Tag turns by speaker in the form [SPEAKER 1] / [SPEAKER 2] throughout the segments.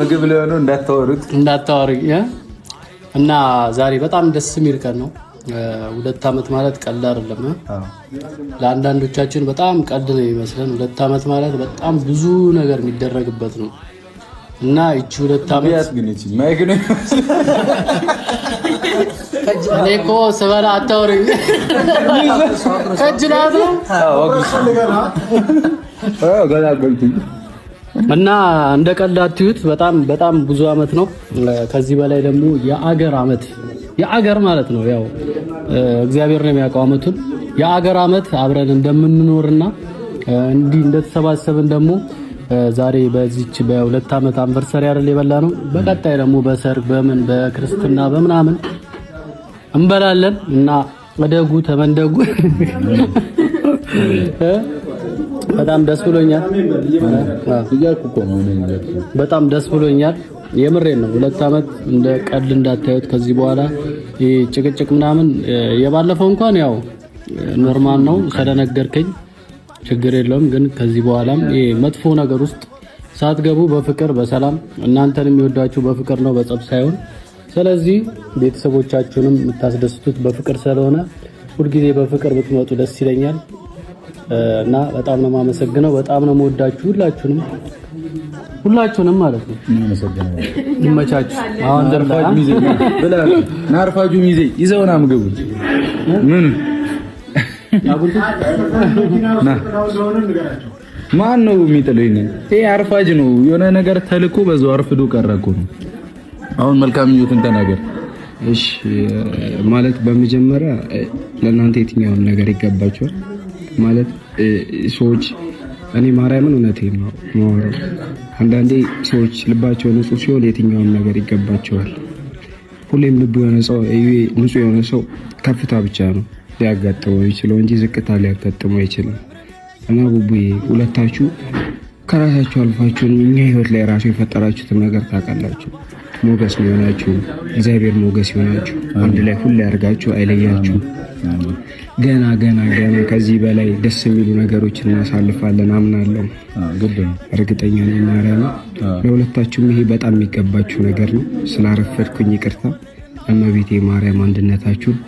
[SPEAKER 1] ምግብ ላይ ሆኖ እንዳታወሩት
[SPEAKER 2] እና ዛሬ በጣም ደስ የሚል ቀን ነው። 2 ዓመት ማለት ቀልድ አይደለም። ለአንዳንዶቻችን በጣም ቀልድ ነው የሚመስለን። 2 ዓመት ማለት በጣም ብዙ ነገር የሚደረግበት ነው እና እቺ 2 ዓመት ያስግነች ማይክ ነው። እኔ እኮ ስበላ አታወሪኝ ከጅላት ነው እና እንደ ቀልድ አትዩት። በጣም ብዙ ዓመት ነው። ከዚህ በላይ ደግሞ የአገር ማለት ነው። ያው እግዚአብሔር ነው የሚያውቀው ዓመቱን። የአገር ዓመት አብረን እንደምንኖርና እንዲህ እንደተሰባሰብን ደግሞ ዛሬ በዚች በ2 ዓመት አንቨርሰሪ አይደል የበላ ነው። በቀጣይ ደግሞ በሰርግ በምን በክርስትና በምናምን እንበላለን እና ወደጉ ተመንደጉ። በጣም ደስ ብሎኛል። በጣም ደስ ብሎኛል። የምሬን ነው። 2 ዓመት እንደ ቀልድ እንዳታዩት። ከዚህ በኋላ ይሄ ጭቅጭቅ ምናምን የባለፈው እንኳን ያው ኖርማል ነው ስለነገርከኝ ችግር የለውም። ግን ከዚህ በኋላም ይሄ መጥፎ ነገር ውስጥ ሳትገቡ በፍቅር በሰላም እናንተንም የሚወዳችሁ በፍቅር ነው በጸብ ሳይሆን። ስለዚህ ቤተሰቦቻችሁንም የምታስደስቱት በፍቅር ስለሆነ ሁልጊዜ በፍቅር ብትመጡ ደስ ይለኛል እና በጣም ነው የማመሰግነው። በጣም ነው የምወዳችሁ ሁላችሁንም ማለት ነው። ይመቻችሁ። አሁን
[SPEAKER 1] ናርፋጁ ሚዜ ይዘውና ምግቡ ምን ማን ነው የሚጥለው? ይሄ አርፋጅ ነው። የሆነ ነገር ተልኮ በዛው አርፍዶ ቀረኩ ነው። አሁን መልካም ይሁን ተናገር።
[SPEAKER 2] እሺ ማለት በመጀመሪያ ለእናንተ የትኛውን ነገር ይገባችኋል ማለት ሰዎች እኔ ማርያምን እውነቴን ነው ማወራው። አንዳንዴ ሰዎች ልባቸው ንጹህ ሲሆን የትኛውን ነገር ይገባቸዋል። ሁሌም ልቡ የሆነ ሰው ንጹህ የሆነ ሰው ከፍታ ብቻ ነው ሊያጋጥመው ይችላል እንጂ ዝቅታ ሊያጋጥመው አይችልም። እና ቡቡዬ ሁለታችሁ ከራሳችሁ አልፋችሁ እኛ ህይወት ላይ ራሱ የፈጠራችሁትን ነገር ታውቃላችሁ። ሞገስ ይሆናችሁ፣ እግዚአብሔር ሞገስ ይሆናችሁ፣ አንድ ላይ ሁሌ ያርጋችሁ፣ አይለያችሁ። ገና ከዚህ በላይ ደስ የሚሉ ነገሮችን እናሳልፋለን አምናለሁ። እርግጠኛ ነኝ ማርያም። ለሁለታችሁም ይሄ በጣም የሚገባችሁ ነገር ነው። ስላረፈድኩኝ ይቅርታ። እመቤቴ ማርያም አንድነታችሁን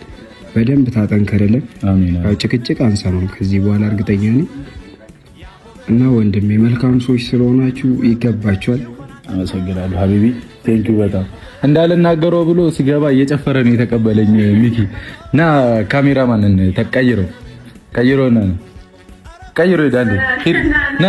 [SPEAKER 2] በደንብ ታጠንከረልን። ጭቅጭቅ አንሰማም ከዚህ በኋላ እርግጠኛ ነኝ። እና ወንድሜ መልካም ሰዎች ስለሆናችሁ ይገባችኋል።
[SPEAKER 1] አመሰግናለሁ ሀቢቢ። ቴንኪው በጣም እንዳልናገረው ብሎ ሲገባ እየጨፈረ ነው የተቀበለኝ ሚኪ። እና ካሜራማንን ተቀይሮ ሄዳል። ሂድ ና